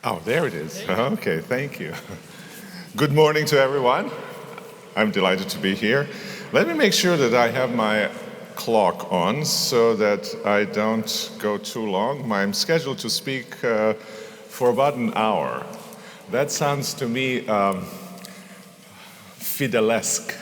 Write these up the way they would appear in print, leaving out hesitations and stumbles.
Oh, there it is. Okay, thank you. Good morning to everyone. I'm delighted to be here. Let me make sure that I have my clock on so that I don't go too long. I'm scheduled to speak for about an hour. That sounds to me Fidelesque,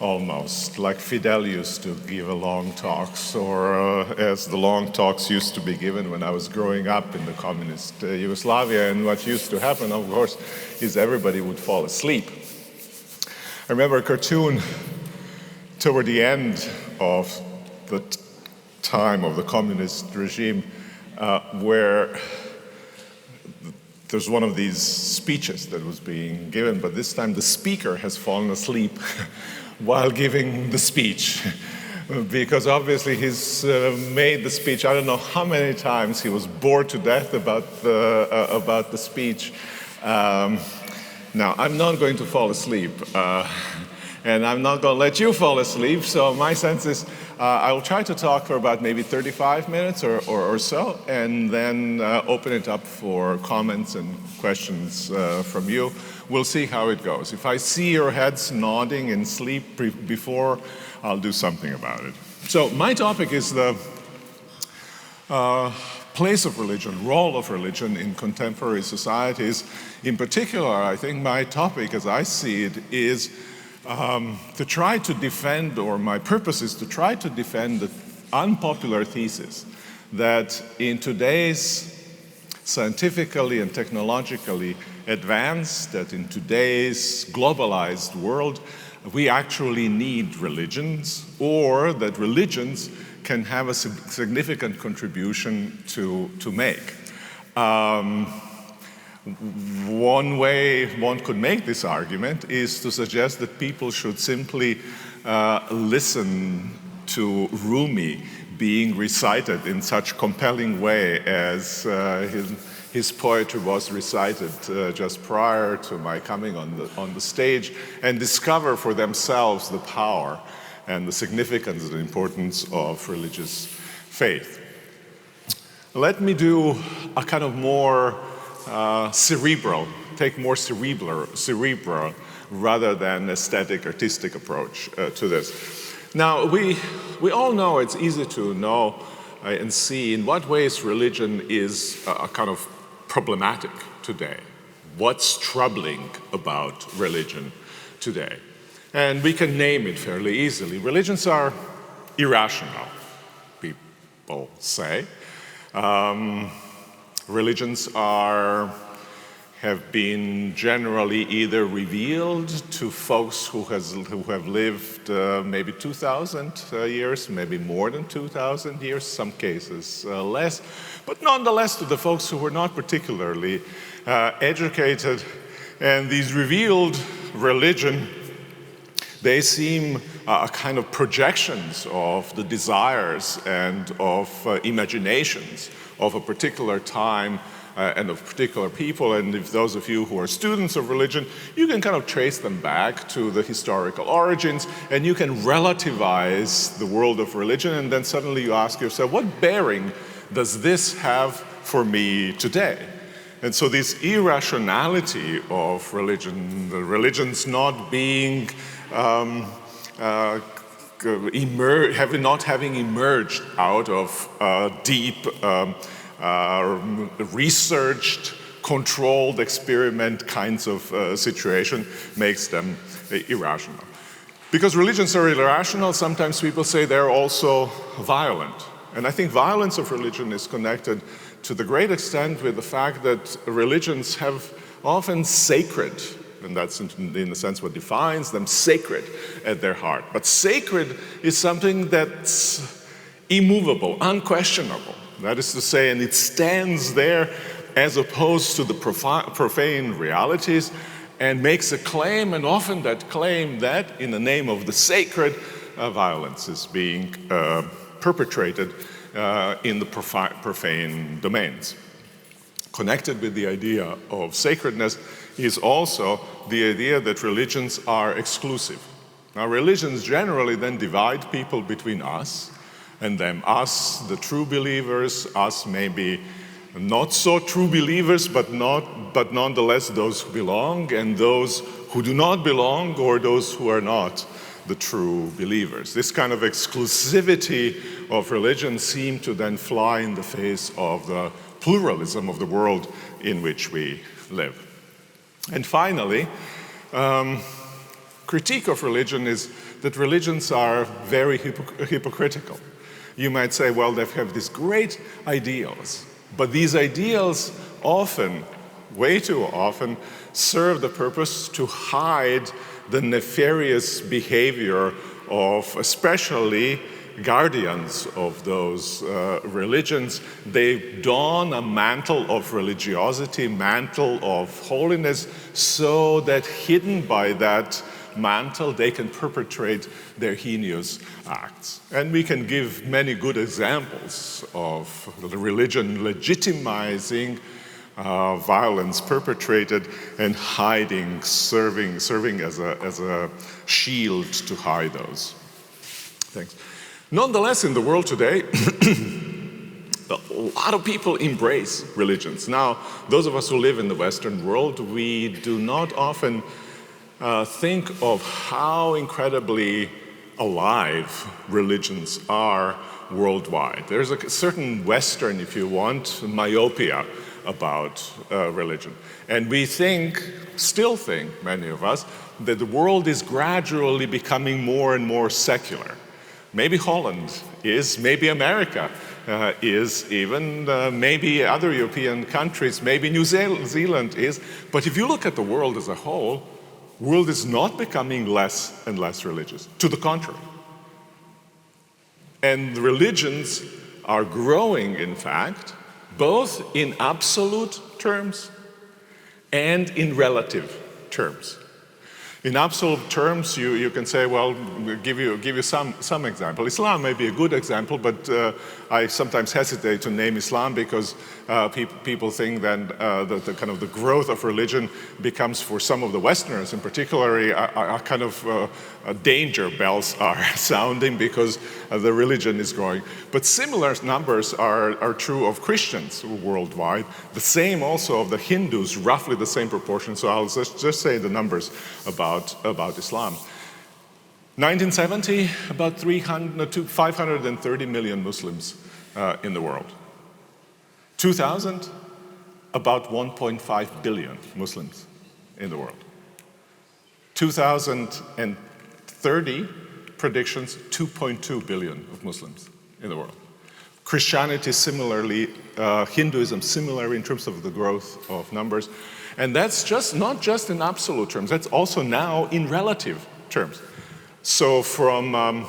almost, like Fidel used to give a long talks, or as the long talks used to be given when I was growing up in the communist Yugoslavia. And what used to happen, of course, is everybody would fall asleep. I remember a cartoon toward the end of the time of the communist regime where there's one of these speeches that was being given, but this time the speaker has fallen asleep while giving the speech, because obviously he's made the speech. I don't know how many times he was bored to death about the speech. Now, I'm not going to fall asleep, and I'm not going to let you fall asleep, so my sense is I will try to talk for about maybe 35 minutes or so, and then open it up for comments and questions from you. We'll see how it goes. If I see your heads nodding in sleep before, I'll do something about it. So my topic is the place of religion, role of religion in contemporary societies. In particular, I think my topic, as I see it, is to try to defend, or my purpose is to try to defend the unpopular thesis that in today's scientifically and technologically advanced, that in today's globalized world, we actually need religions, or that religions can have a significant contribution to make. One way one could make this argument is to suggest that people should simply listen to Rumi being recited in such compelling way as his poetry was recited just prior to my coming on the stage, and discover for themselves the power and the significance and importance of religious faith. Let me do a kind of more cerebral rather than aesthetic, artistic approach to this. Now, we all know, it's easy to know and see in what ways religion is a kind of problematic today. What's troubling about religion today? And we can name it fairly easily. Religions are irrational, people say. Religions have been generally either revealed to folks who have lived maybe 2,000 years, maybe more than 2,000 years, some cases less, but nonetheless to the folks who were not particularly educated. And these revealed religion, they seem kind of projections of the desires and of imaginations of a particular time and of particular people. And if those of you who are students of religion, you can kind of trace them back to the historical origins, and you can relativize the world of religion, and then suddenly you ask yourself, what bearing does this have for me today? And so this irrationality of religion, the religions not being having emerged out of deep researched, controlled experiment kinds of situation, makes them irrational. Because religions are irrational, sometimes people say they're also violent. And I think violence of religion is connected to the great extent with the fact that religions have often sacred, and that's in the sense what defines them, sacred at their heart. But sacred is something that's immovable, unquestionable. That is to say, and it stands there as opposed to the profane realities, and makes a claim, and often that claim that in the name of the sacred, violence is being perpetrated in the profane domains. Connected with the idea of sacredness is also the idea that religions are exclusive. Now, religions generally then divide people between us and them. Us, the true believers, us maybe not so true believers, but nonetheless those who belong, and those who do not belong, or those who are not the true believers. This kind of exclusivity of religion seemed to then fly in the face of the pluralism of the world in which we live. And finally, critique of religion is that religions are very hypocritical. You might say, well, they have these great ideals, but these ideals often, way too often, serve the purpose to hide the nefarious behavior of especially guardians of those religions. They don a mantle of religiosity, mantle of holiness, so that hidden by that mantle they can perpetrate their heinous acts. And we can give many good examples of the religion legitimizing violence perpetrated and hiding, serving as a shield to hide those things. Nonetheless, in the world today, a lot of people embrace religions. Now, those of us who live in the Western world, we do not often think of how incredibly alive religions are worldwide. There's a certain Western, if you want, myopia about religion. And we still think, many of us, that the world is gradually becoming more and more secular. Maybe Holland is, maybe America is even, maybe other European countries, maybe New Zealand is. But if you look at the world as a whole, the world is not becoming less and less religious. To the contrary. And religions are growing, in fact, both in absolute terms and in relative terms. In absolute terms, you can say, well, we'll give you some example. Islam may be a good example, but I sometimes hesitate to name Islam because people think that the kind of the growth of religion becomes, for some of the Westerners in particular, a kind of danger bells are sounding because the religion is growing. But similar numbers are true of Christians worldwide. The same also of the Hindus, roughly the same proportion. So I'll just say the numbers about Islam. 1970, about 530 million Muslims in the world. 2000, about 1.5 billion Muslims in the world. 2030, predictions, 2.2 billion of Muslims in the world. Christianity similarly, Hinduism similarly in terms of the growth of numbers. And that's not just in absolute terms, that's also now in relative terms. So from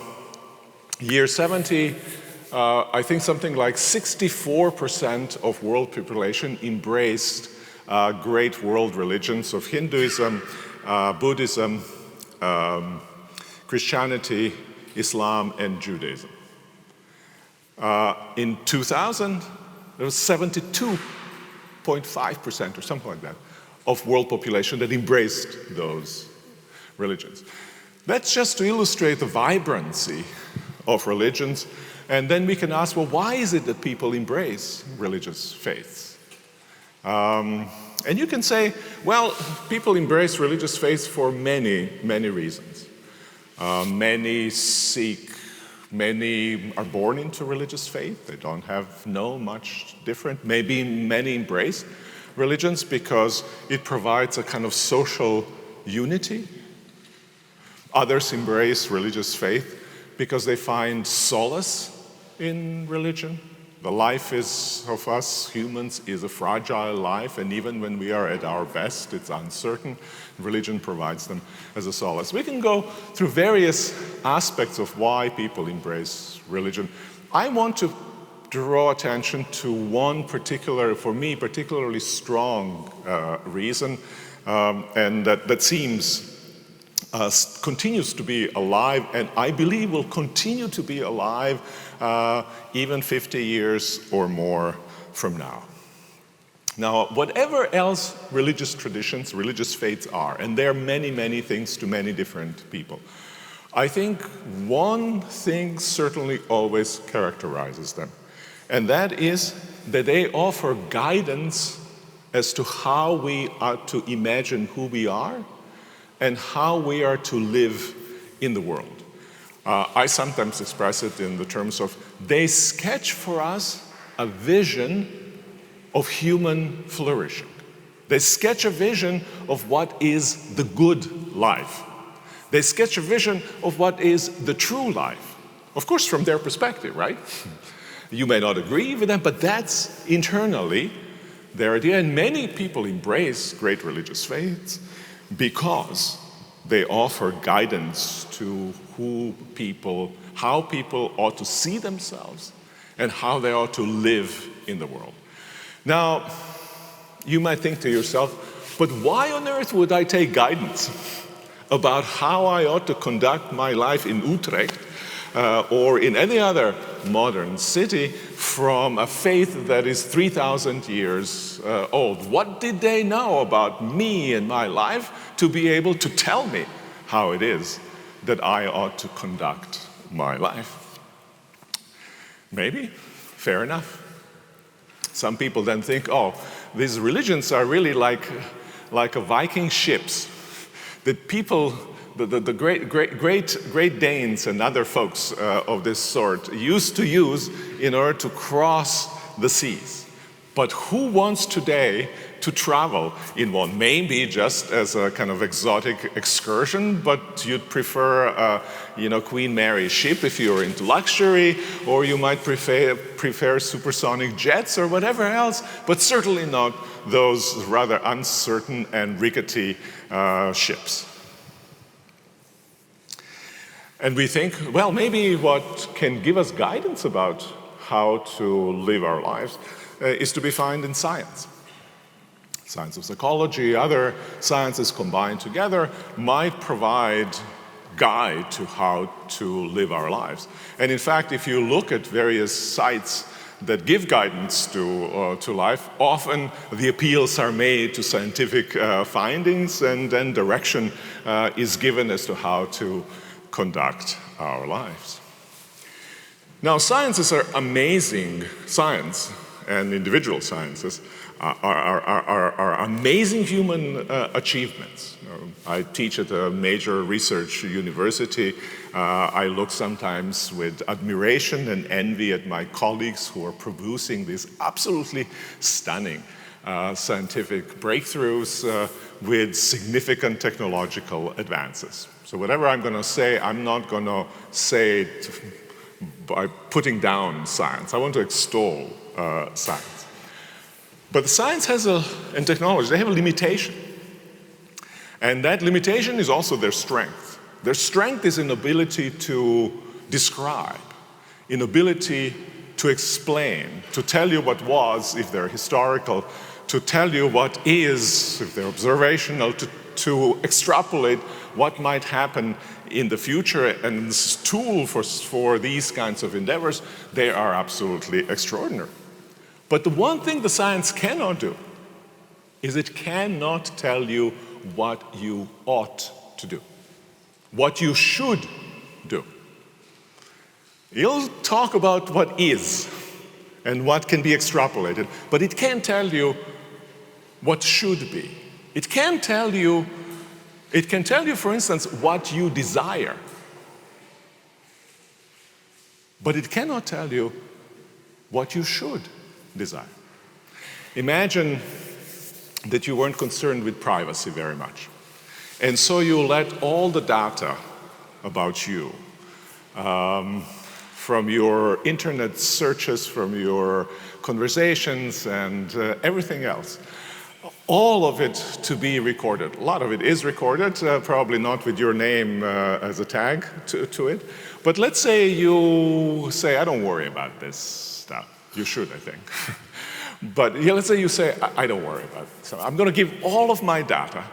year 70, I think something like 64% of world population embraced great world religions of Hinduism, Buddhism, Christianity, Islam, and Judaism. In 2000, there was 72.5% or something like that of world population that embraced those religions. That's just to illustrate the vibrancy of religions. And then we can ask, well, why is it that people embrace religious faiths? And you can say, well, people embrace religious faiths for many, many reasons. Many are born into religious faith. They don't know much different. Maybe many embrace religions because it provides a kind of social unity. Others embrace religious faith because they find solace in religion. The life of us humans is a fragile life, and even when we are at our best, it's uncertain. Religion provides them as a solace. We can go through various aspects of why people embrace religion. I want to draw attention to one particular, for me, particularly strong reason, and that seems continues to be alive, and I believe will continue to be alive even 50 years or more from now. Now, whatever else religious traditions, religious faiths are, and there are many, many things to many different people, I think one thing certainly always characterizes them, and that is that they offer guidance as to how we are to imagine who we are and how we are to live in the world. I sometimes express it in the terms of they sketch for us a vision of human flourishing. They sketch a vision of what is the good life. They sketch a vision of what is the true life. Of course, from their perspective, right? You may not agree with them, but that's internally their idea. And many people embrace great religious faiths because they offer guidance to how people ought to see themselves and how they ought to live in the world. Now, you might think to yourself, but why on earth would I take guidance about how I ought to conduct my life in Utrecht or in any other modern city from a faith that is 3,000 years old? What did they know about me and my life to be able to tell me how it is that I ought to conduct my life? Maybe, fair enough. Some people then think, oh, these religions are really like a Viking ships that people, the Great Danes and other folks of this sort used to use in order to cross the seas. But who wants today to travel in one? Maybe just as a kind of exotic excursion, but you'd prefer Queen Mary's ship if you're into luxury, or you might prefer supersonic jets or whatever else, but certainly not those rather uncertain and rickety ships. And we think, well, maybe what can give us guidance about how to live our lives is to be found in science. Science of psychology, other sciences combined together might provide guide to how to live our lives. And in fact, if you look at various sites that give guidance to life, often the appeals are made to scientific findings, and then direction is given as to how to conduct our lives. Now, sciences are amazing. Science and individual sciences are amazing human achievements. I teach at a major research university. I look sometimes with admiration and envy at my colleagues who are producing these absolutely stunning scientific breakthroughs with significant technological advances. So whatever I'm going to say, I'm not going to say it by putting down science. I want to extol science. But the science and technology, they have a limitation. And that limitation is also their strength. Their strength is inability to describe, inability to explain, to tell you what was, if they're historical, to tell you what is, if they're observational, to extrapolate what might happen in the future. And this tool for these kinds of endeavors, they are absolutely extraordinary. But the one thing the science cannot do is it cannot tell you what you ought to do, what you should do. It'll talk about what is and what can be extrapolated, but it can't tell you what should be. It can tell you, for instance, what you desire, but it cannot tell you what you should desire. Imagine that you weren't concerned with privacy very much, and so you let all the data about you, from your internet searches, from your conversations, and everything else, all of it to be recorded. A lot of it is recorded, probably not with your name as a tag to it. But let's say you say, I don't worry about this stuff. You should, I think. But let's say you say, I don't worry about it. So I'm going to give all of my data.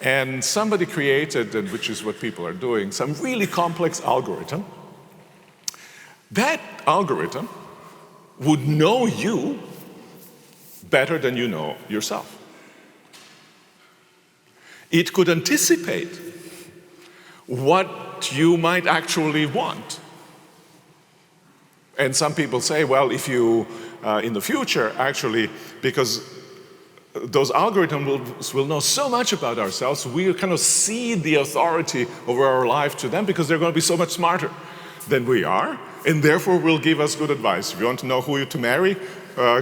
And somebody created, and which is what people are doing, some really complex algorithm. That algorithm would know you better than you know yourself. It could anticipate what you might actually want. And some people say, well, if you in the future, actually, because those algorithms will know so much about ourselves, we kind of cede the authority over our life to them because they're going to be so much smarter than we are, and therefore will give us good advice. If you want to know who to marry,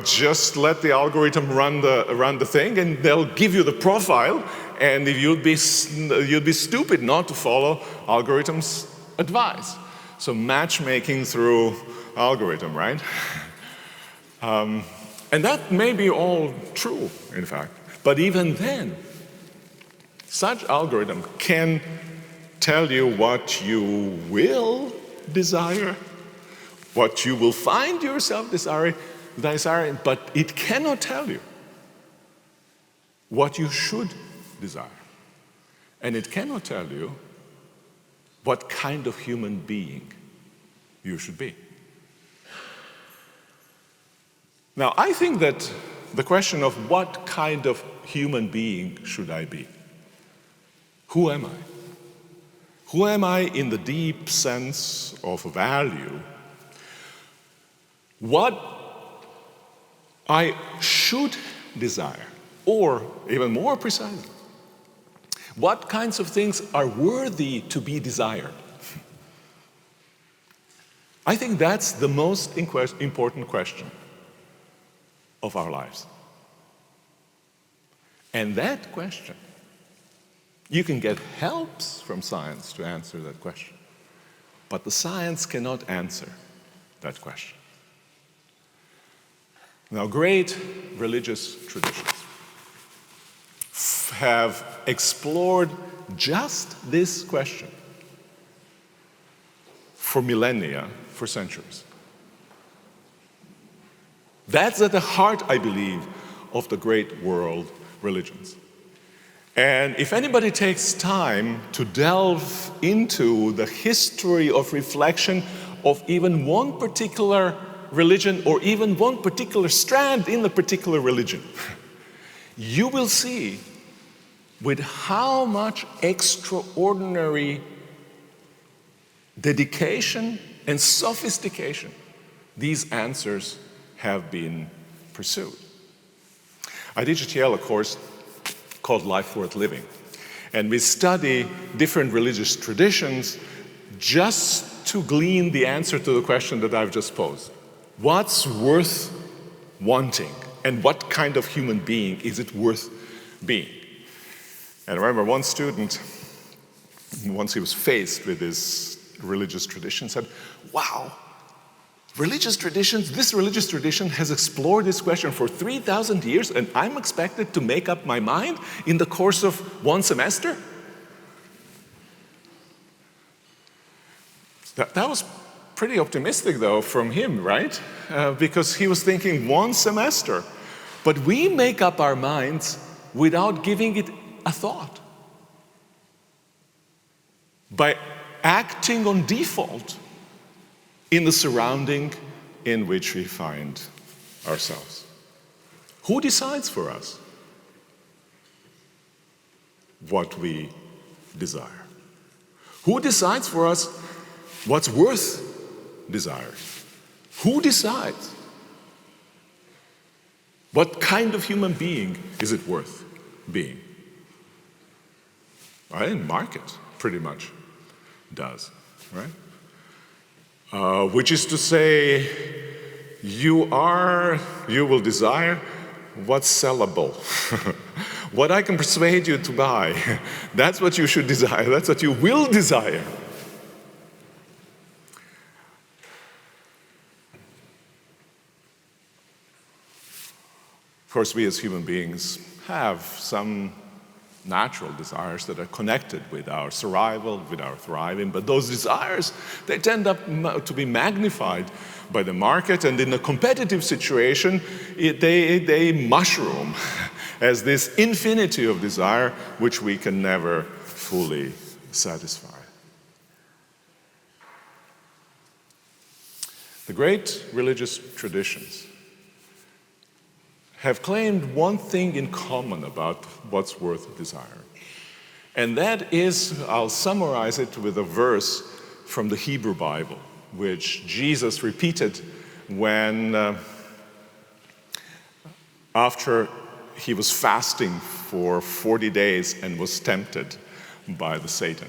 just let the algorithm run the thing, and they'll give you the profile, and you'd be stupid not to follow algorithms' advice. So matchmaking through algorithm, right? And that may be all true, in fact. But even then, such algorithm can tell you what you will desire, what you will find yourself desiring, but it cannot tell you what you should desire. And it cannot tell you what kind of human being you should be. Now, I think that the question of what kind of human being should I be? Who am I? Who am I in the deep sense of value? What I should desire, or even more precisely, what kinds of things are worthy to be desired? I think that's the most important question of our lives. And that question, you can get helps from science to answer that question, but the science cannot answer that question. Now, great religious traditions have explored just this question for millennia, for centuries. That's at the heart, I believe, of the great world religions. And if anybody takes time to delve into the history of reflection of even one particular religion or even one particular strand in the particular religion, you will see with how much extraordinary dedication and sophistication these answers have been pursued. I teach at Yale a course called Life Worth Living, and we study different religious traditions just to glean the answer to the question that I've just posed. What's worth wanting, and what kind of human being is it worth being? And I remember one student, once he was faced with this religious tradition, said, wow, this religious tradition has explored this question for 3,000 years, and I'm expected to make up my mind in the course of one semester? That was pretty optimistic, though, from him, right? Because he was thinking one semester. But we make up our minds without giving it a thought. By acting on default in the surrounding in which we find ourselves. Who decides for us what we desire? Who decides for us what's worth desiring? Who decides what kind of human being is it worth being? Well, the market pretty much does, right? Which is to say, you will desire what's sellable. What I can persuade you to buy, that's what you should desire, that's what you will desire. Of course, we as human beings have some natural desires that are connected with our survival, with our thriving, but those desires, they tend up to be magnified by the market, and in a competitive situation, they mushroom as this infinity of desire which we can never fully satisfy. The great religious traditions have claimed one thing in common about what's worth desiring. And that is, I'll summarize it with a verse from the Hebrew Bible, which Jesus repeated when after he was fasting for 40 days and was tempted by the Satan.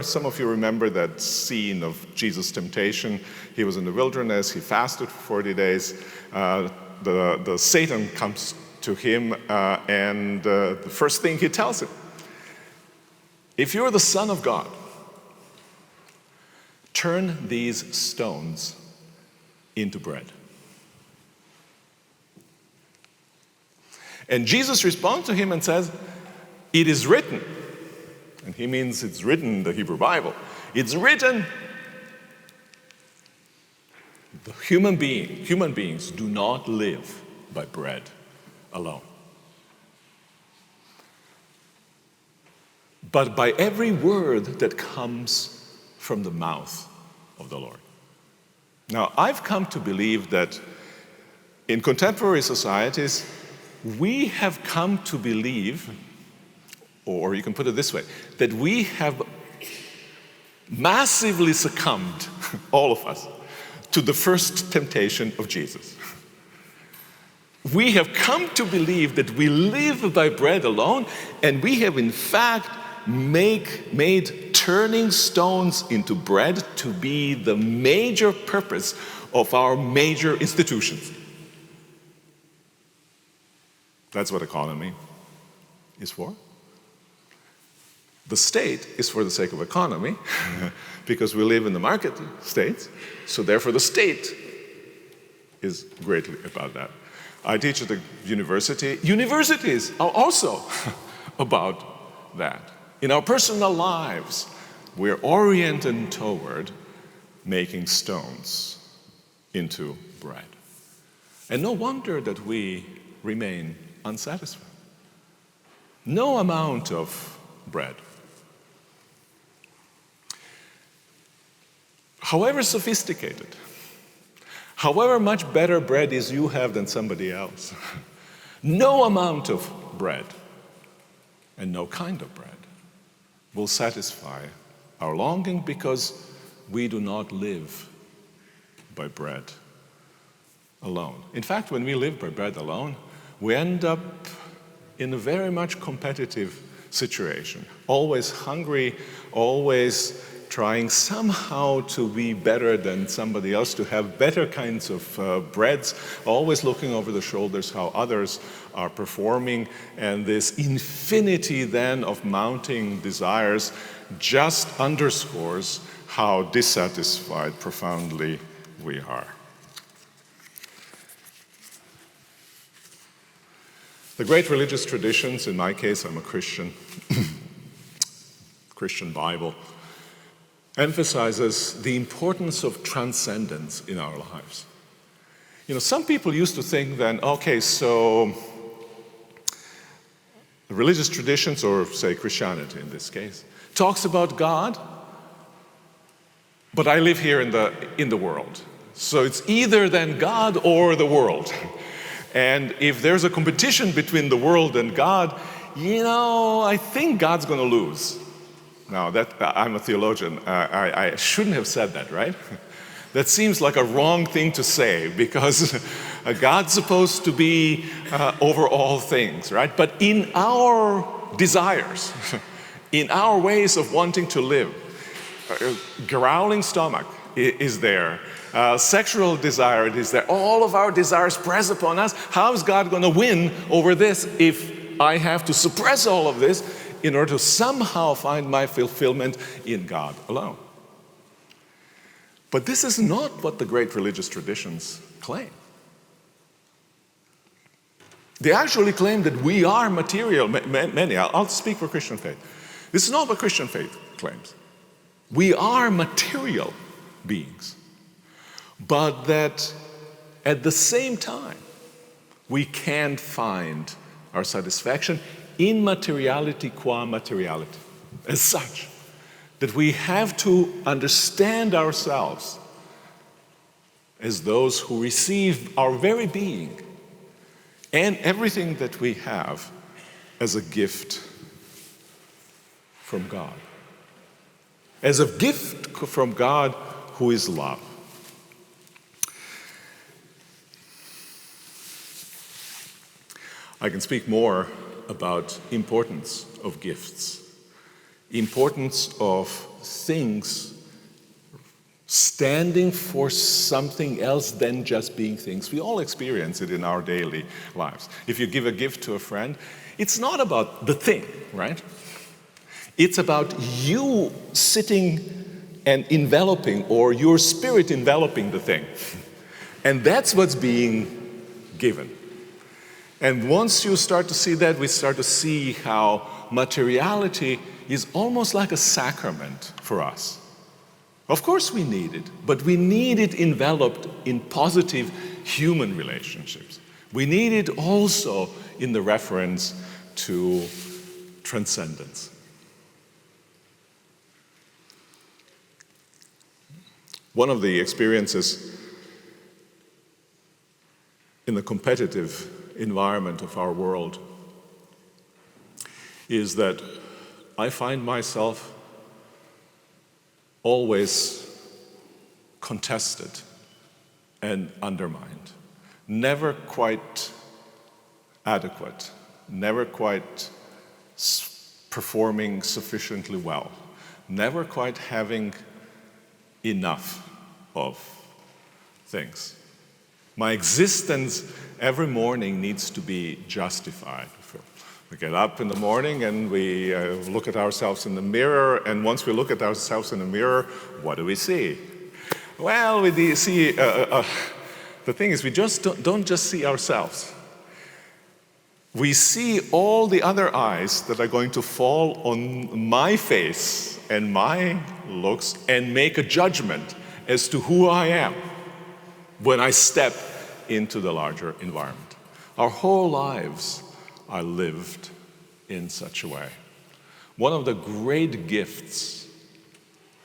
Some of you remember that scene of Jesus' temptation. He was in the wilderness, he fasted for 40 days. The Satan comes to him, and the first thing he tells him, if you're the Son of God, turn these stones into bread. And Jesus responds to him and says, it is written. And he means it's written in the Hebrew Bible. It's written, the human beings do not live by bread alone, but by every word that comes from the mouth of the Lord. Now, I've come to believe that in contemporary societies, we have come to believe, or you can put it this way, that we have massively succumbed, all of us, to the first temptation of Jesus. We have come to believe that we live by bread alone, and we have in fact made turning stones into bread to be the major purpose of our major institutions. That's what economy is for. The state is for the sake of economy, because we live in the market states, so therefore the state is greatly about that. I teach at the university. Universities are also about that. In our personal lives, we're oriented toward making stones into bread. And no wonder that we remain unsatisfied. No amount of bread, however sophisticated, however much better bread is you have than somebody else, no amount of bread and no kind of bread will satisfy our longing, because we do not live by bread alone. In fact, when we live by bread alone, we end up in a very much competitive situation, always hungry, always trying somehow to be better than somebody else, to have better kinds of breads, always looking over the shoulders how others are performing, and this infinity then of mounting desires just underscores how dissatisfied profoundly we are. The great religious traditions, in my case, I'm a Christian, Christian Bible, emphasizes the importance of transcendence in our lives. You know, some people used to think then, okay, so the religious traditions, or say Christianity in this case, talks about God, but I live here in the world. So it's either then God or the world. And if there's a competition between the world and God, I think God's going to lose. Now, I'm a theologian. I shouldn't have said that, right? That seems like a wrong thing to say, because God's supposed to be over all things, right? But in our desires, in our ways of wanting to live, growling stomach is there. Sexual desire is there. All of our desires press upon us. How is God going to win over this if I have to suppress all of this in order to somehow find my fulfillment in God alone? But this is not what the great religious traditions claim. They actually claim that we are material. Many, I'll speak for Christian faith. This is not what Christian faith claims. We are material beings. But that at the same time, we can find our satisfaction in materiality qua materiality. As such, that we have to understand ourselves as those who receive our very being and everything that we have as a gift from God. As a gift from God who is love. I can speak more about importance of gifts, importance of things standing for something else than just being things. We all experience it in our daily lives. If you give a gift to a friend, it's not about the thing, right? It's about you sitting and enveloping, or your spirit enveloping the thing. And that's what's being given. And once you start to see that, we start to see how materiality is almost like a sacrament for us. Of course we need it, but we need it enveloped in positive human relationships. We need it also in the reference to transcendence. One of the experiences in the competitive environment of our world is that I find myself always contested and undermined, never quite adequate, never quite performing sufficiently well, never quite having enough of things. My existence every morning needs to be justified. We get up in the morning and we look at ourselves in the mirror, and once we look at ourselves in the mirror, what do we see? Well, we see, the thing is, we just don't just see ourselves. We see all the other eyes that are going to fall on my face and my looks and make a judgment as to who I am when I step into the larger environment. Our whole lives are lived in such a way. One of the great gifts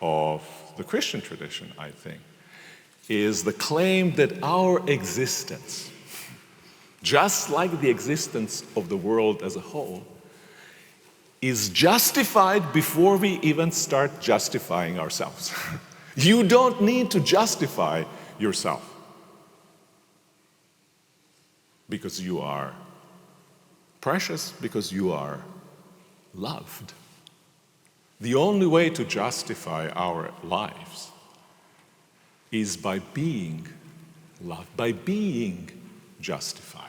of the Christian tradition, I think, is the claim that our existence, just like the existence of the world as a whole, is justified before we even start justifying ourselves. You don't need to justify yourself because you are precious, because you are loved. The only way to justify our lives is by being loved, by being justified.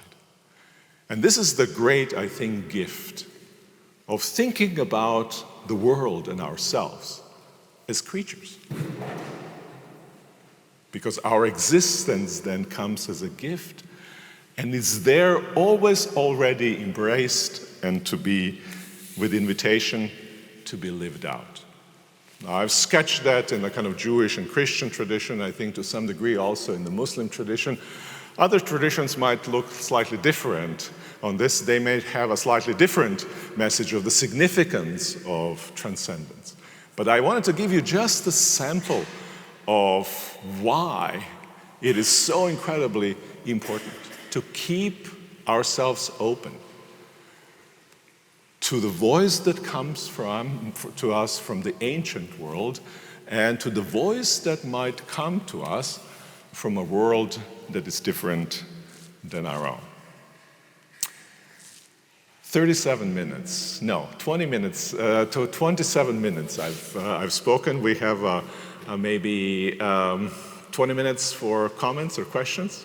And this is the great, I think, gift of thinking about the world and ourselves as creatures. Because our existence then comes as a gift and is there always already embraced and to be with invitation to be lived out. Now, I've sketched that in the kind of Jewish and Christian tradition, I think to some degree also in the Muslim tradition. Other traditions might look slightly different on this. They may have a slightly different message of the significance of transcendence. But I wanted to give you just a sample of why it is so incredibly important to keep ourselves open to the voice that comes to us from the ancient world and to the voice that might come to us from a world that is different than our own. 37 minutes, no, 20 minutes, to 27 minutes I've spoken. We have maybe 20 minutes for comments or questions.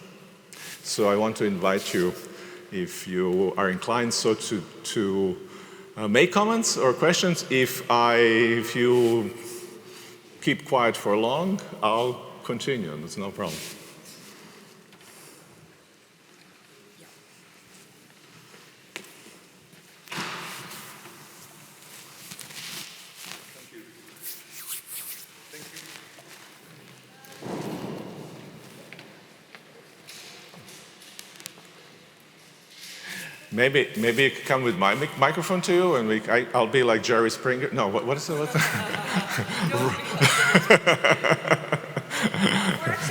So I want to invite you, if you are inclined so to make comments or questions. If you keep quiet for long, I'll continue, there's no problem. Maybe you could come with my microphone to you, and I'll be like Jerry Springer. No, what is it? Or actually,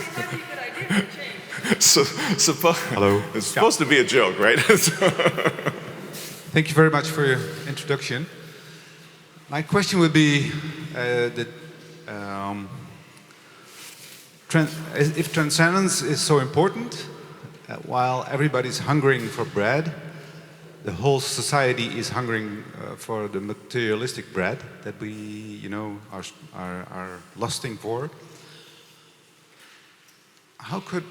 it might be a good idea to change. Hello. It's supposed to be a joke, right? Thank you very much for your introduction. My question would be if transcendence is so important, while everybody's hungering for bread, the whole society is hungering for the materialistic bread that we, are lusting for. How could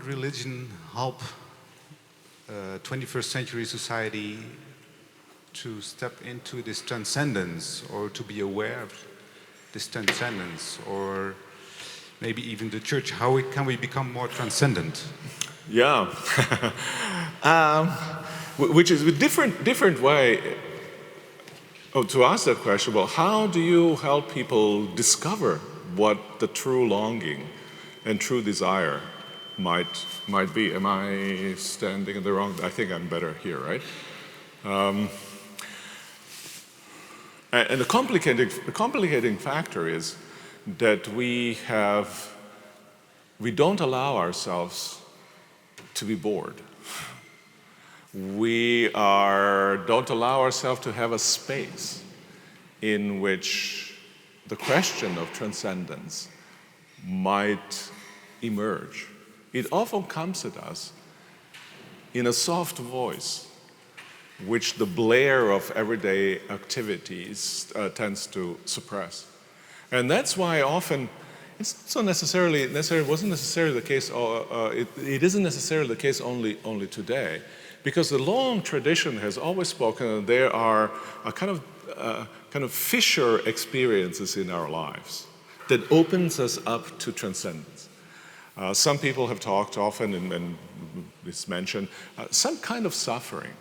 religion help 21st century society to step into this transcendence, or to be aware of this transcendence, or maybe even the church? How can we become more transcendent? Yeah, which is a different way to ask that question. Well, how do you help people discover what the true longing and true desire might be? Am I standing in the wrong? I think I'm better here, right? And the complicating factor is that we don't allow ourselves to be bored. We don't allow ourselves to have a space in which the question of transcendence might emerge. It often comes at us in a soft voice, which the blare of everyday activities tends to suppress. And that's why often it wasn't necessarily the case. It isn't necessarily the case only today, because the long tradition has always spoken that there are a kind of fissure experiences in our lives that opens us up to transcendence. Some people have talked often, and it's mentioned, some kind of suffering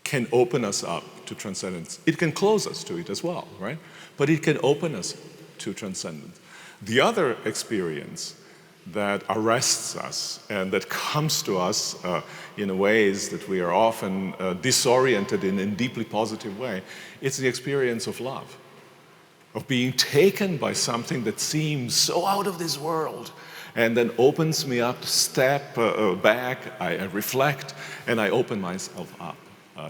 can open us up to transcendence. It can close us to it as well, right? But it can open us to transcendence. The other experience that arrests us and that comes to us in ways that we are often disoriented in a deeply positive way, it's the experience of love, of being taken by something that seems so out of this world and then opens me up to step back, I reflect, and I open myself up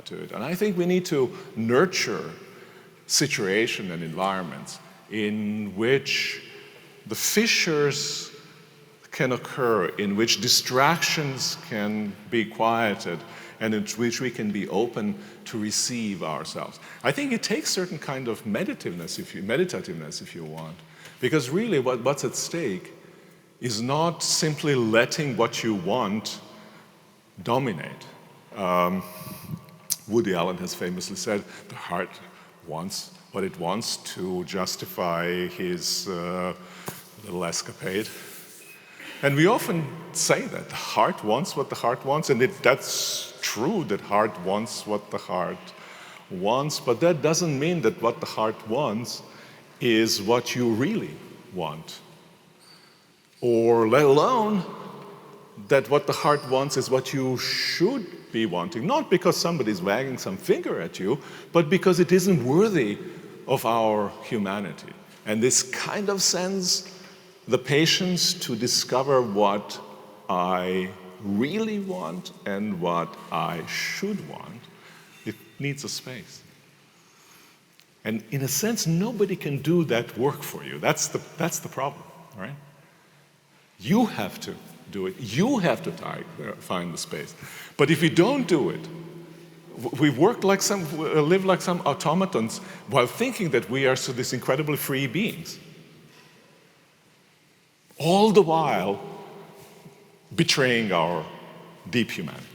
to it. And I think we need to nurture situations and environments in which the fissures can occur, in which distractions can be quieted, and in which we can be open to receive ourselves. I think it takes certain kind of meditativeness, if you want, because really what's at stake is not simply letting what you want dominate. Woody Allen has famously said, the heart wants what it wants to justify his little escapade. And we often say that the heart wants what the heart wants, and that's true, that heart wants what the heart wants, but that doesn't mean that what the heart wants is what you really want, or let alone that what the heart wants is what you should be wanting, not because somebody's wagging some finger at you, but because it isn't worthy of our humanity. And this kind of sends the patience to discover what I really want and what I should want. It needs a space. And in a sense, nobody can do that work for you. That's the problem, right? You have to do it. You have to find the space. But if you don't do it, we live like some automatons while thinking that we are so these incredibly free beings. All the while betraying our deep humanity.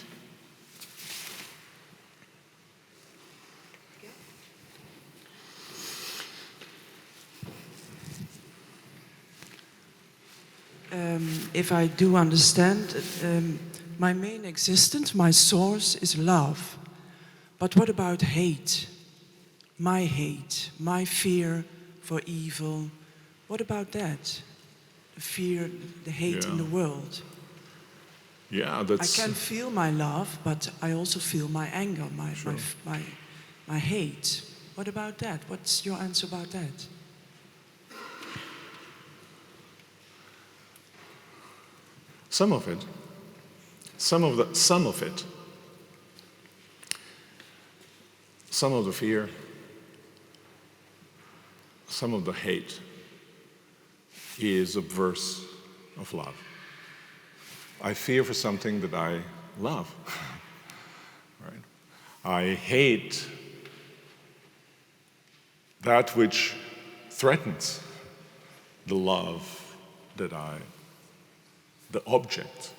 If I do understand, my main existence, my source is love. But what about hate? My fear for evil. What about that? The fear, the hate in the world. Yeah, that's... I can feel my love, but I also feel my anger, my hate. What about that? What's your answer about that? Some of it, some of the fear, some of the hate is obverse of love. I fear for something that I love, I hate that which threatens the love the object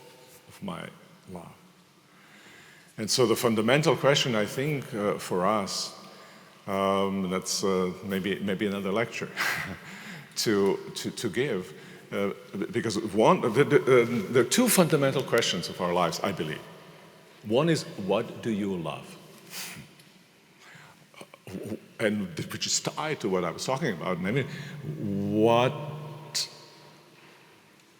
of my love. And so the fundamental question, I think, for us, that's maybe another lecture to give, because there are two fundamental questions of our lives, I believe. One is, what do you love? And which is tied to what I was talking about, namely, what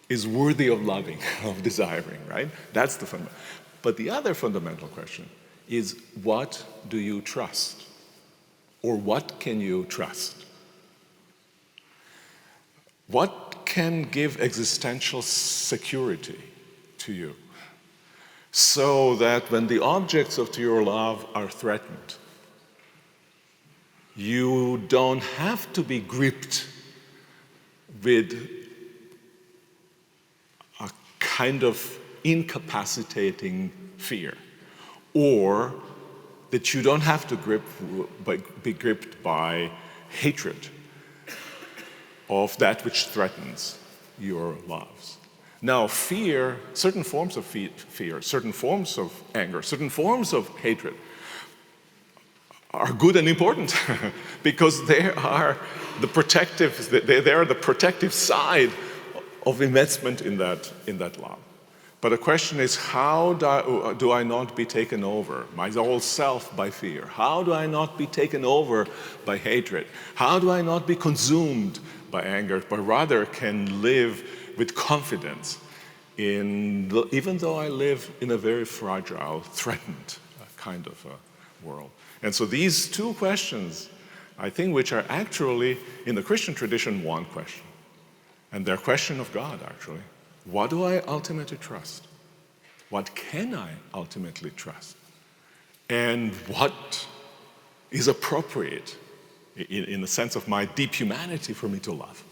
is worthy of loving, of desiring, right? That's the fundamental. But the other fundamental question is, what do you trust? Or what can you trust? What can give existential security to you so that when the objects of your love are threatened, you don't have to be gripped with a kind of incapacitating fear, or that you don't have to be gripped by hatred of that which threatens your loves. Now, fear, certain forms of fear, certain forms of anger, certain forms of hatred are good and important because they are the protective side of investment in that love. But the question is, how do I not be taken over, my whole self, by fear? How do I not be taken over by hatred? How do I not be consumed by anger, but rather can live with confidence, even though I live in a very fragile, threatened kind of a world? And so these two questions, I think, which are actually, in the Christian tradition, one question. And they're a question of God, actually. What do I ultimately trust? What can I ultimately trust? And what is appropriate in the sense of my deep humanity for me to love?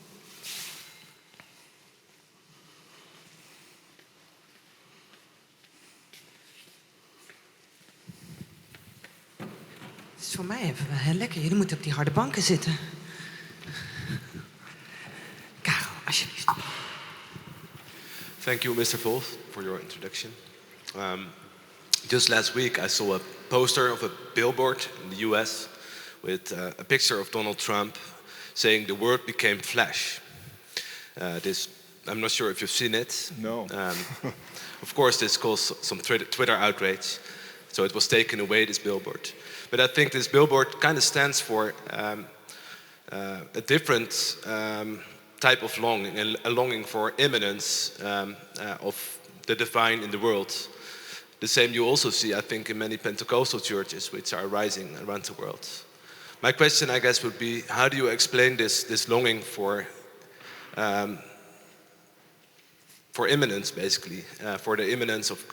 Het is voor mij even wel heel lekker. Jullie moeten op die harde banken zitten. Karel, alsjeblieft. Thank you, Mr. Volf, for your introduction. Just last week, I saw a poster of a billboard in the US with a picture of Donald Trump saying the word became flesh. I'm not sure if you've seen it. No. Of course, this caused some Twitter outrage, so it was taken away, this billboard. But I think this billboard kind of stands for a different type of longing, a longing for immanence of the divine in the world. The same you also see, I think, in many Pentecostal churches which are rising around the world. My question, I guess, would be, how do you explain this longing for immanence, basically, for the immanence of...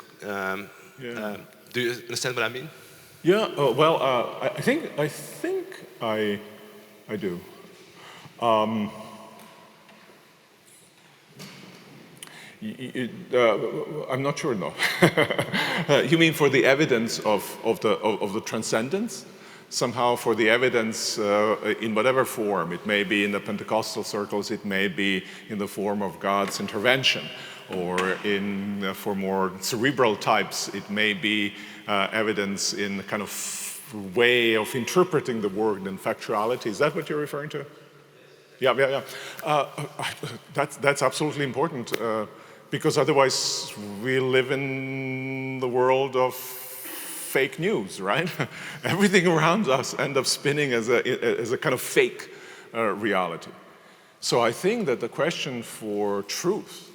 do you understand what I mean? Yeah, I think I do. I'm not sure, no. You mean for the evidence of the transcendence? Somehow for the evidence in whatever form. It may be in the Pentecostal circles, it may be in the form of God's intervention, or for more cerebral types, it may be evidence in the kind of way of interpreting the word and factuality. Is that what you're referring to? Yeah. That's absolutely important, because otherwise we live in the world of fake news, right? Everything around us ends up spinning as a kind of fake reality. So I think that the question for truth,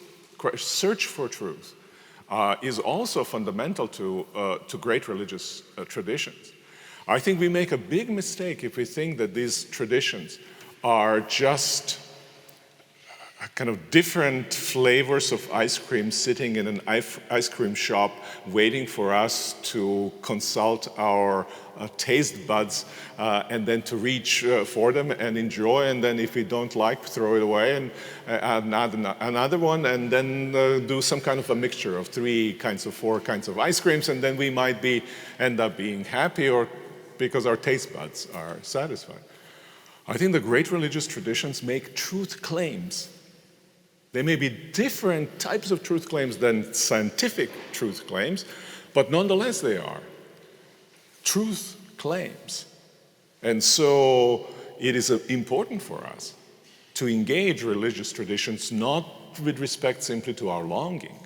search for truth, is also fundamental to great religious traditions. I think we make a big mistake if we think that these traditions are just kind of different flavors of ice cream sitting in an ice cream shop waiting for us to consult our taste buds and then to reach for them and enjoy, and then if we don't like, throw it away and add another one, and then do some kind of a mixture of 4 kinds of ice creams, and then we might end up being happy or because our taste buds are satisfied. I think the great religious traditions make truth claims. They may be different types of truth claims than scientific truth claims, but nonetheless they are truth claims. And so it is important for us to engage religious traditions not with respect simply to our longing,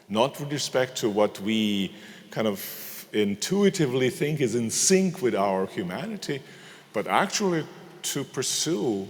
not with respect to what we kind of intuitively think is in sync with our humanity, but actually to pursue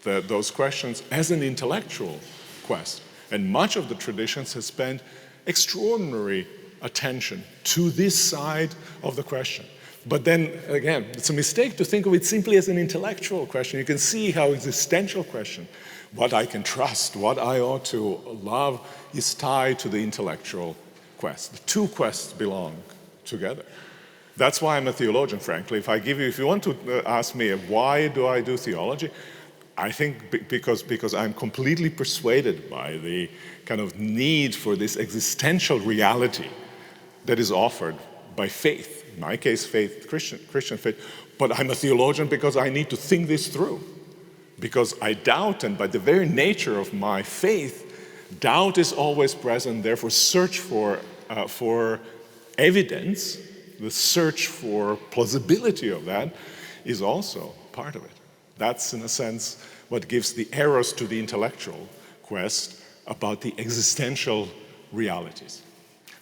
those questions as an intellectual quest. And much of the traditions has spent extraordinary attention to this side of the question. But then, again, it's a mistake to think of it simply as an intellectual question. You can see how existential question, what I can trust, what I ought to love, is tied to the intellectual quest. The two quests belong together. That's why I'm a theologian, frankly. If you want to ask me why do I do theology, I think because I'm completely persuaded by the kind of need for this existential reality that is offered by faith. In my case, faith, Christian faith. But I'm a theologian because I need to think this through. Because I doubt, and by the very nature of my faith, doubt is always present. Therefore, search for evidence, the search for plausibility of that is also part of it. That's, in a sense, what gives the eros to the intellectual quest about the existential realities.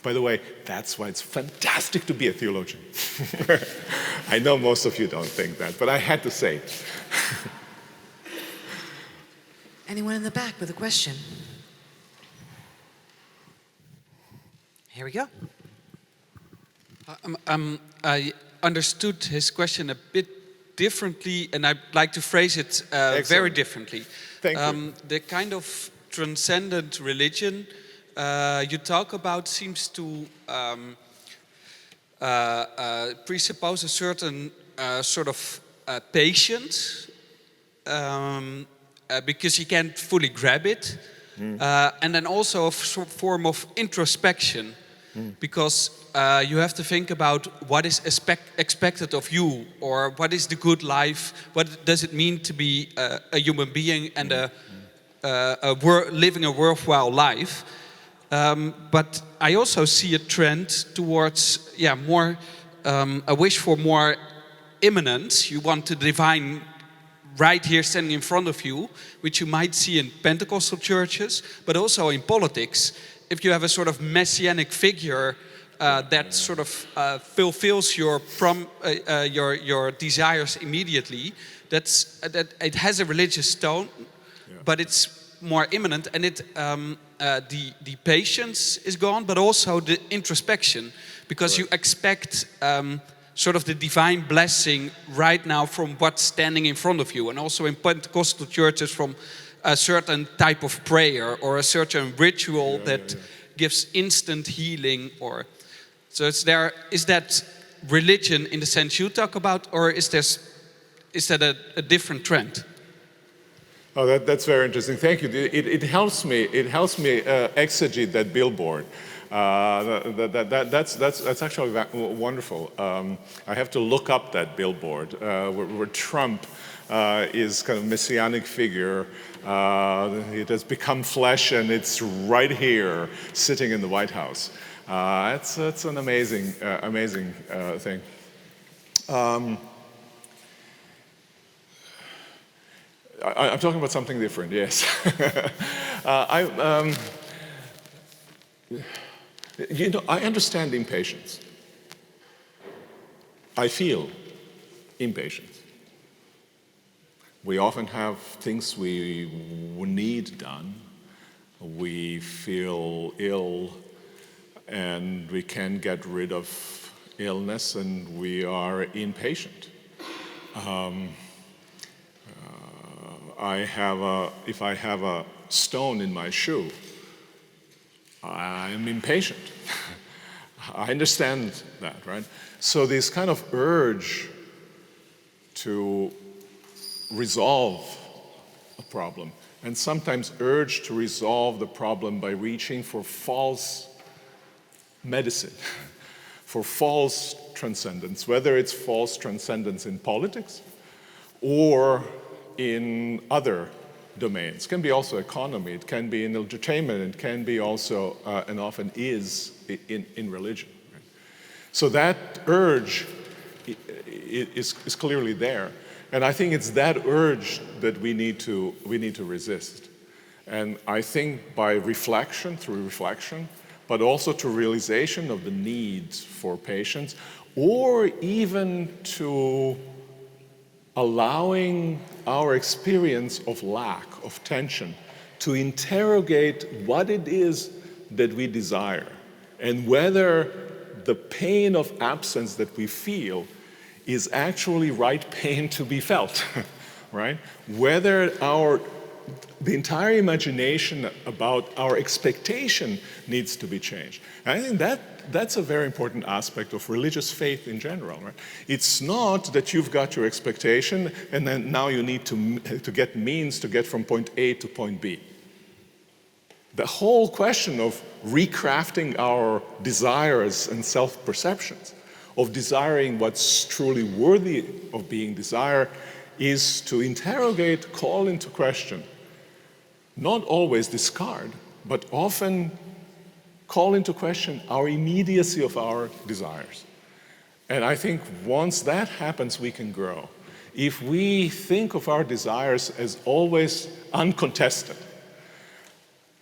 By the way, that's why it's fantastic to be a theologian. I know most of you don't think that, but I had to say it. Anyone in the back with a question? Here we go. I understood his question a bit differently, and I'd like to phrase it very differently. Thank you. The kind of transcendent religion you talk about seems to presuppose a certain sort of patience, because you can't fully grab it, and then also a form of introspection, because you have to think about what is expected of you, or what is the good life, what does it mean to be a human being and living a worthwhile life. But I also see a trend towards more a wish for more immanence. You want the divine right here standing in front of you, which you might see in Pentecostal churches, but also in politics. If you have a sort of messianic figure that sort of fulfills your desires immediately, that it has a religious tone, but it's more immanent, and the patience is gone, but also the introspection, because you expect sort of the divine blessing right now from what's standing in front of you, and also in Pentecostal churches from a certain type of prayer or a certain ritual that gives instant healing. Or so is that religion in the sense you talk about, or is that a different trend? Oh, that's very interesting. Thank you. It helps me. It helps me exegete that billboard. That's actually wonderful. I have to look up that billboard where Trump is kind of messianic figure. It has become flesh, and it's right here, sitting in the White House. It's an amazing thing. I'm talking about something different, yes. I understand impatience. I feel impatience. We often have things we need done. We feel ill, and we can't get rid of illness, and we are impatient. if I have a stone in my shoe, I'm impatient. I understand that, right? So this kind of urge to resolve a problem, and sometimes urge to resolve the problem by reaching for false medicine, for false transcendence, whether it's false transcendence in politics or in other domains. It can be also economy, it can be in entertainment, it can be also, and often is, in religion. Right? So that urge is clearly there. And I think it's that urge that we need to resist. And I think by reflection, through reflection, but also to realization of the need for patience, or even to allowing our experience of lack, of tension, to interrogate what it is that we desire, and whether the pain of absence that we feel is actually right pain to be felt, right? Whether the entire imagination about our expectation needs to be changed. And I think that's a very important aspect of religious faith in general, right? It's not that you've got your expectation and then now you need to get means to get from point A to point B. The whole question of recrafting our desires and self-perceptions, of desiring what's truly worthy of being desired, is to interrogate, call into question, not always discard, but often call into question our immediacy of our desires. And I think once that happens, we can grow. If we think of our desires as always uncontested,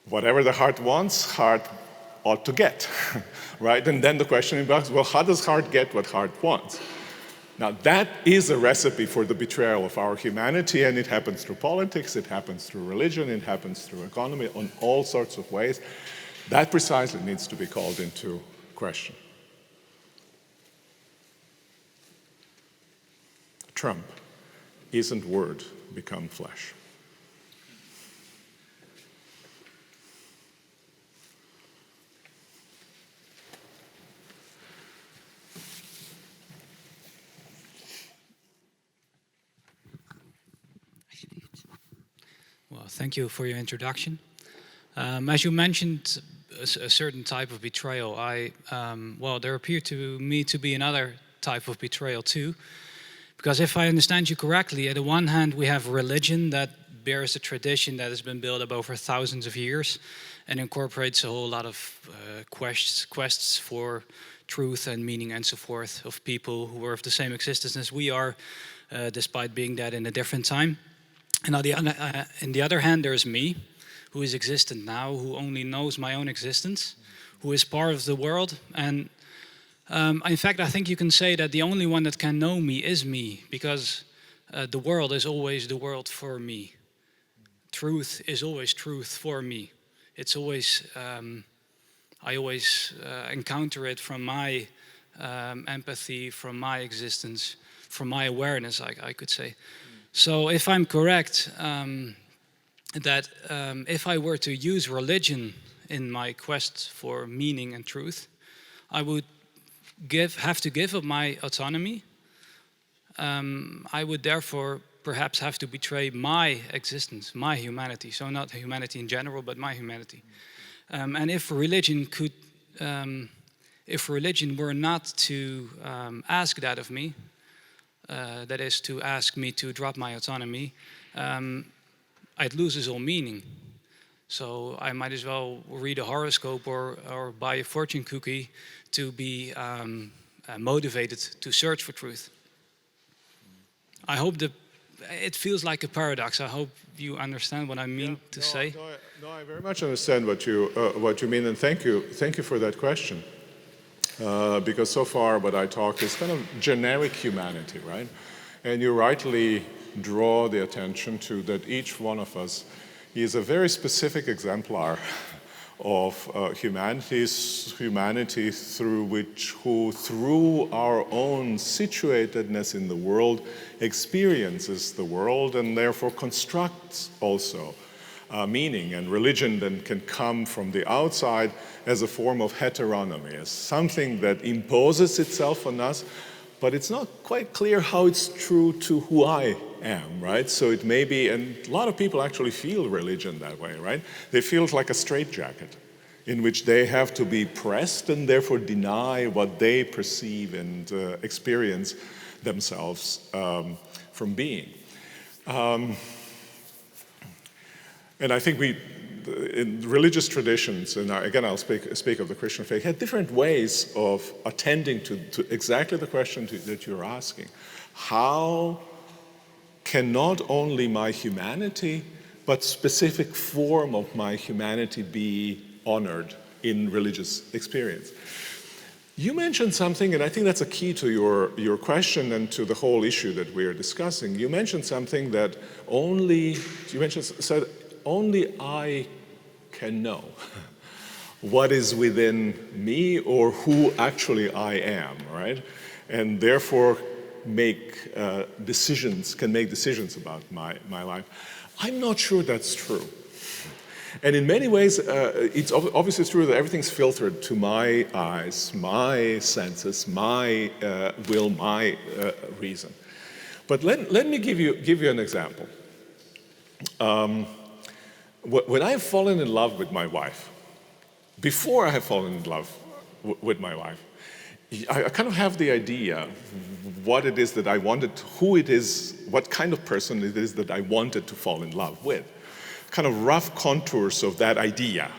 whatever the heart wants, heart ought to get, right? And then the question becomes, well, how does heart get what heart wants? Now, that is a recipe for the betrayal of our humanity, and it happens through politics, it happens through religion, it happens through economy, on all sorts of ways. That precisely needs to be called into question. Trump isn't word become flesh. Well, thank you for your introduction. As you mentioned, a certain type of betrayal. There appeared to me to be another type of betrayal too. Because if I understand you correctly, on the one hand, we have religion that bears a tradition that has been built up over thousands of years and incorporates a whole lot of quests for truth and meaning and so forth of people who are of the same existence as we are, despite being that in a different time. And on the other hand, there's me, who is existent now, who only knows my own existence, who is part of the world. And in fact, I think you can say that the only one that can know me is me, because the world is always the world for me. Truth is always truth for me. It's always, I always encounter it from my empathy, from my existence, from my awareness, I could say. So if I'm correct, that if I were to use religion in my quest for meaning and truth, I would have to give up my autonomy. I would therefore perhaps have to betray my existence, my humanity. So not humanity in general, but my humanity. And if religion were not to ask that of me, that is to ask me to drop my autonomy, I'd lose its all meaning. So I might as well read a horoscope or buy a fortune cookie to be motivated to search for truth. I hope it feels like a paradox. I hope you understand what I mean to say. No, I very much understand what you mean, and thank you for that question. Because so far what I talked is kind of generic humanity, right? And you rightly draw the attention to that each one of us is a very specific exemplar humanity who through our own situatedness in the world experiences the world and therefore constructs also meaning. And religion then can come from the outside as a form of heteronomy, as something that imposes itself on us, but it's not quite clear how it's true to who I am, right? So it may be, and a lot of people actually feel religion that way, right? They feel it like a straitjacket in which they have to be pressed and therefore deny what they perceive and experience themselves from being. And I think in religious traditions, and again I'll speak of the Christian faith, had different ways of attending to exactly the question that you're asking. How can not only my humanity, but specific form of my humanity be honored in religious experience? You mentioned something, and I think that's a key to your question and to the whole issue that we're discussing. You mentioned something that said only I can know what is within me or who actually I am, right? And therefore can make decisions about my life. I'm not sure that's true. And in many ways, it's obviously true that everything's filtered to my eyes, my senses, my will, my reason. But let me give you an example. When I have fallen in love with my wife, before I have fallen in love with my wife, I kind of have the idea what it is that I wanted, who it is, what kind of person it is that I wanted to fall in love with. Kind of rough contours of that idea.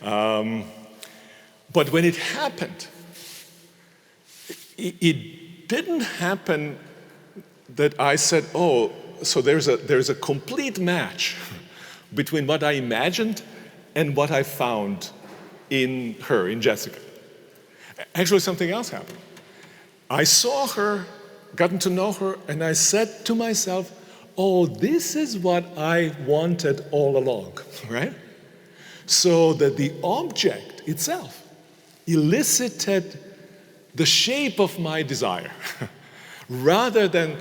But when it happened, it didn't happen that I said, oh, so there's a complete match between what I imagined and what I found in her, in Jessica. Actually, something else happened. I saw her, gotten to know her, and I said to myself, oh, this is what I wanted all along, right? So that the object itself elicited the shape of my desire, rather than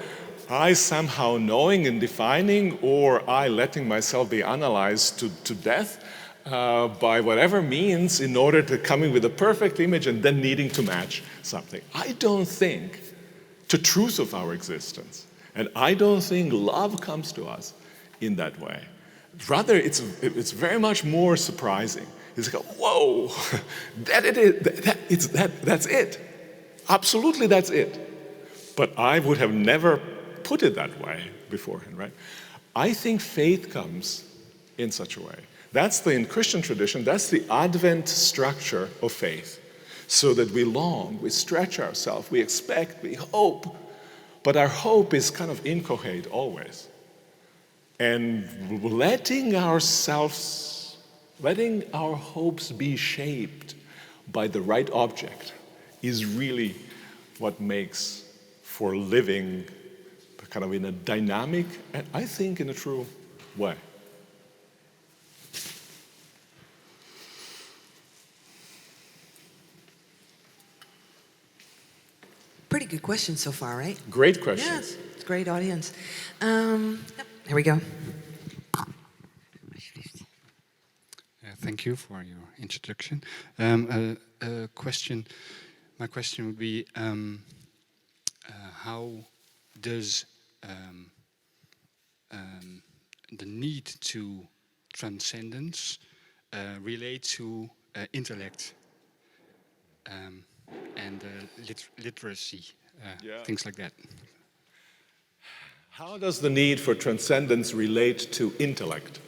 I somehow knowing and defining, or I letting myself be analyzed to death by whatever means in order to come in with a perfect image and then needing to match something. I don't think the truth of our existence, and I don't think love comes to us in that way. Rather, it's very much more surprising. It's like, whoa, that's it. Absolutely, that's it. But I would have never put it that way beforehand, right? I think faith comes in such a way. That's in Christian tradition, that's the Advent structure of faith. So that we long, we stretch ourselves, we expect, we hope, but our hope is kind of incoherent always. And letting our hopes be shaped by the right object is really what makes for living kind of in a dynamic, and I think in a true way. Pretty good question so far, right? Great questions. Yes, it's a great audience. Yep, here we go. Thank you for your introduction. My question would be, how does the need to transcendence relate to intellect and literacy, things like that? How does the need for transcendence relate to intellect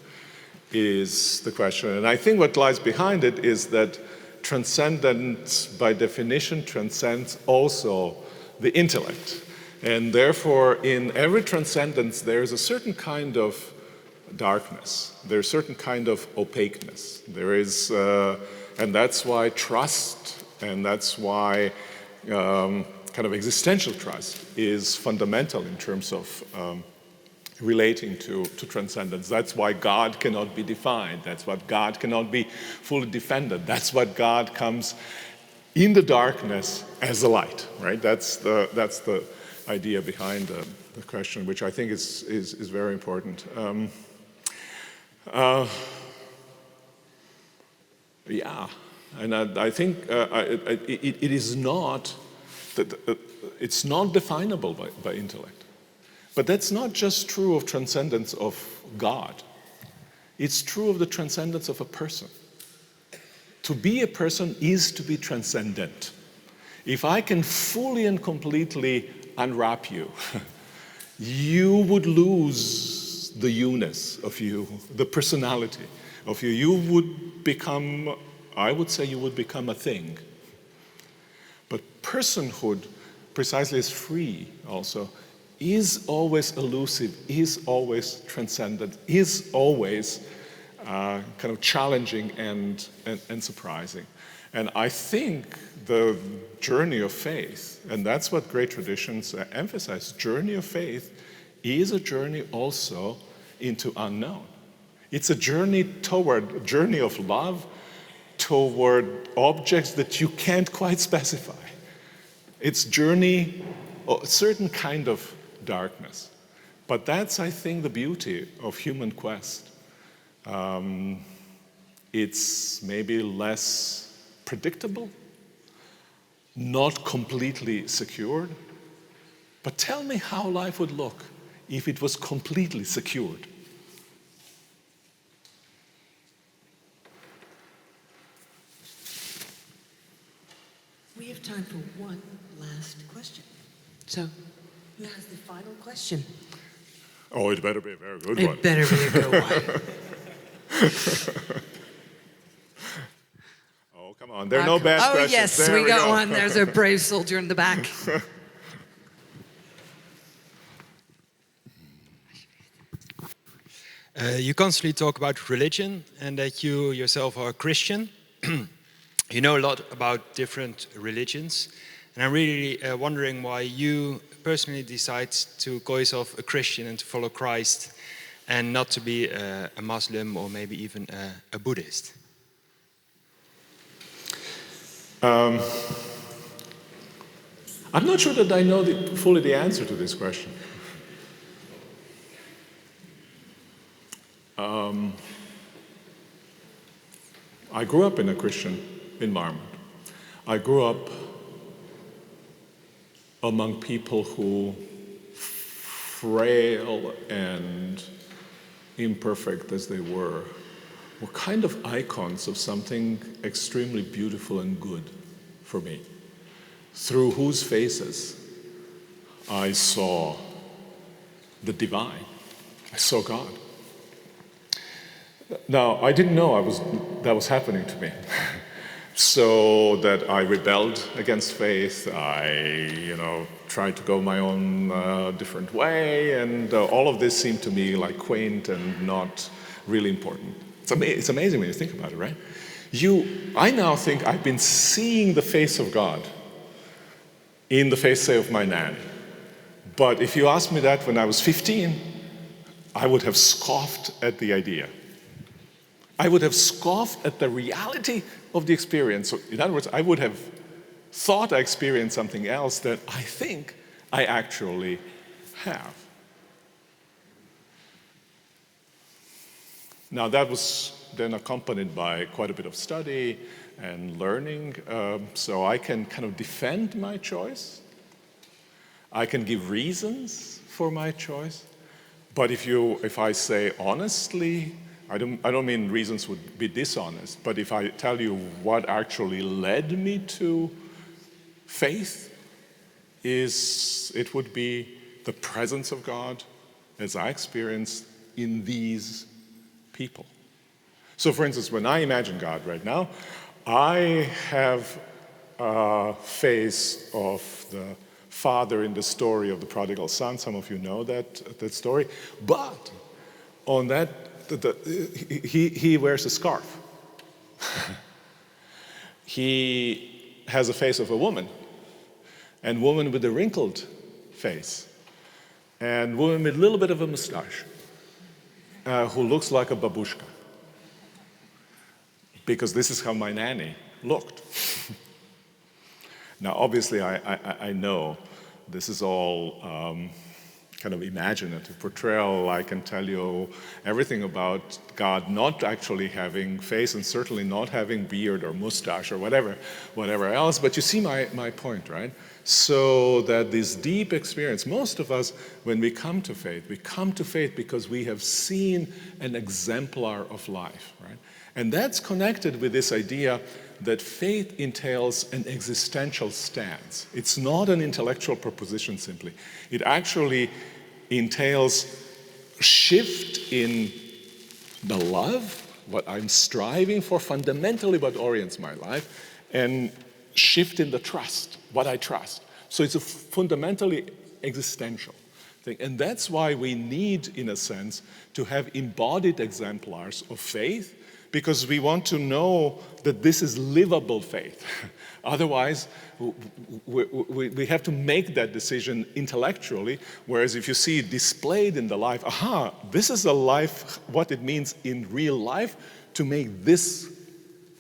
is the question. And I think what lies behind it is that transcendence, by definition, transcends also the intellect. And therefore, in every transcendence, there's a certain kind of darkness. There's a certain kind of opaqueness. There is, and that's why trust, and that's why kind of existential trust is fundamental in terms of relating to transcendence. That's why God cannot be defined. That's why God cannot be fully defended. That's what God comes in the darkness as a light, right? That's the idea behind the question, which I think is very important. Yeah, and I think it is not that it's not definable by intellect. But that's not just true of transcendence of God. It's true of the transcendence of a person. To be a person is to be transcendent. If I can fully and completely unwrap you, you would lose the you-ness of you, the personality of you. You would become, I would say you would become a thing. But personhood, precisely as free also, is always elusive, is always transcendent, is always kind of challenging and surprising. And I think the journey of faith, and that's what great traditions emphasize, journey of faith is a journey also into unknown. It's a journey of love toward objects that you can't quite specify. It's journey, a certain kind of darkness. But that's, I think, the beauty of human quest. It's maybe less predictable, not completely secured. But tell me how life would look if it was completely secured. We have time for one last question. So, who has the final question? Oh, it better be a very good one. It better be a good one. Oh, come on. There are no bad questions. Oh, yes, there we got go. one. There's a brave soldier in the back. You constantly talk about religion and that you yourself are a Christian. You know a lot about different religions. And I'm really wondering why you personally decide to call yourself a Christian and to follow Christ and not to be a Muslim or maybe even a Buddhist. I'm not sure that I know fully the answer to this question. I grew up in a Christian environment. I grew up among people who, frail and imperfect as they were kind of icons of something extremely beautiful and good for me, through whose faces I saw the divine. I saw God. Now, I didn't know that was happening to me. So that I rebelled against faith. I, tried to go my own different way, and all of this seemed to me like quaint and not really important. It's amazing when you think about it, right? I now think I've been seeing the face of God in the face, say, of my nanny. But if you asked me that when I was 15, I would have scoffed at the idea. I would have scoffed at the reality of the experience. So, in other words, I would have thought I experienced something else that I think I actually have. Now, that was then accompanied by quite a bit of study and learning, so I can kind of defend my choice. I can give reasons for my choice. But if I say honestly, I don't mean reasons would be dishonest, but if I tell you what actually led me to faith, it would be the presence of God as I experienced in these people. So for instance, when I imagine God right now, I have a face of the father in the story of the prodigal son. Some of you know that story. But on that, he wears a scarf. He has a face of a woman, and woman with a wrinkled face. and a woman with a little bit of a mustache who looks like a babushka. Because this is how my nanny looked. Now, obviously, I know this is all kind of imaginative portrayal. I can tell you everything about God not actually having face and certainly not having beard or mustache or whatever else. But you see my point, right? So that this deep experience, most of us, when we come to faith because we have seen an exemplar of life, right? And that's connected with this idea that faith entails an existential stance. It's not an intellectual proposition simply. It actually entails shift in the love, what I'm striving for, fundamentally what orients my life, and shift in the trust, what I trust. So it's a fundamentally existential thing. And that's why we need, in a sense, to have embodied exemplars of faith, because we want to know that this is livable faith. Otherwise, we have to make that decision intellectually, whereas if you see it displayed in the life, this is a life, what it means in real life to make this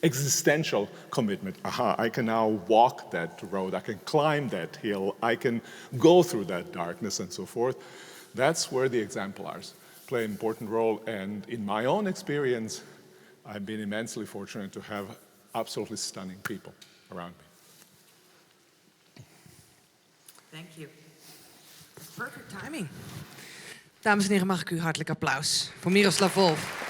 existential commitment. I can now walk that road, I can climb that hill, I can go through that darkness and so forth. That's where the exemplars play an important role, and in my own experience, I've been immensely fortunate to have absolutely stunning people around me. Thank you. Perfect timing. Dames en heren, mag ik u hartelijk applaus voor Miroslav Volf.